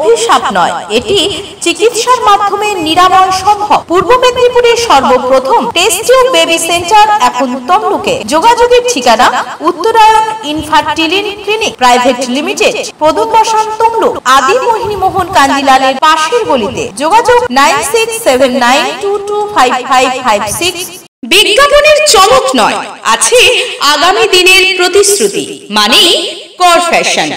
অভিশাপ নয়, এটি চিকিৎসার মাধ্যমে নিরাময় সম্ভব। পূর্ব মেদিনীপুরের সর্বপ্রথম টেস্ট টিউব বেবি সেন্টার এখন তমলুকে। যোগাযোগের ঠিকানা উত্তরায়ণ ইনফার্টিলিটি ক্লিনিক প্রাইভেট লিমিটেড, প্রদূত বসান তমলুক, আদি মোহিনী মোহন কাঞ্জিলালের পাশের গলিতে। যোগাযোগ 9679225556। বিজ্ঞাপনের চমক নয়, আছে আগামী দিনের প্রতিশ্রুতি, মানে কর ফ্যাশন।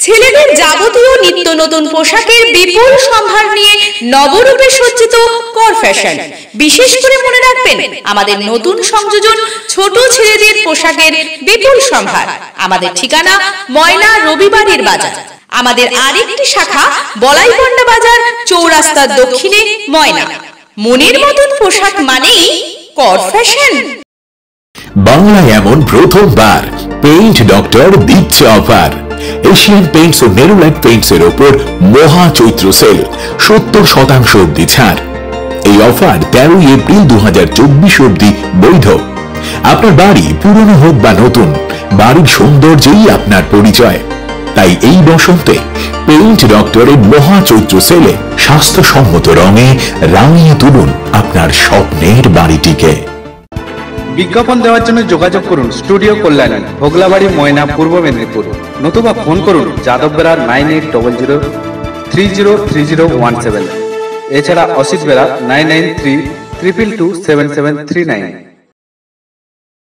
ছেলেদের যাবতীয় নিত্য নতুন পোশাকের বিপুল সম্ভার নিয়ে নবরূপে সজ্জিত কর ফ্যাশন। বিশেষ করে মনে রাখবেন, আমাদের নতুন সংযোজন ছোট ছেলেদের পোশাকের বিপুল সম্ভার। আমাদের ঠিকানা ময়না রবিবারের বাজার। আমাদের আরেকটি শাখা বলাইপন্ডা বাজার, চৌরাস্তার দক্ষিণে ময়না। মনের মতন পোশাক মানেই কর ফ্যাশন। বাংলায় এমন প্রথমবার পেইন্ট ডক্টর দিচ্ছে অফার। এশিয়ান পেইন্টস ও নেরোলাইট পেইন্টস এর উপর মহা চৈত্র সেল, 70% অবধি ছাড়। এই অফার 13 এপ্রিল 2024 অবধি বৈধ। আপনার বাড়ি পুরনো হোক বা নতুন, বাড়ির সৌন্দর্যই আপনার পরিচয়। তাই এই বসন্তে পেইন্ট ডক্টরের মহা চৈত্র সেলে স্বাস্থ্যসম্মত রঙে রাঙিয়ে তুলুন আপনার স্বপ্নের বাড়িটিকে। বিজ্ঞাপন দেওয়ার জন্য যোগাযোগ করুন স্টুডিও কল্যাণী, ভোগলাবাড়ি, ময়না, পূর্ব মেদিনীপুর। নতুবা ফোন করুন যাদববেড়া 9800303017। এছাড়া অসিত বেড়া 9932227739।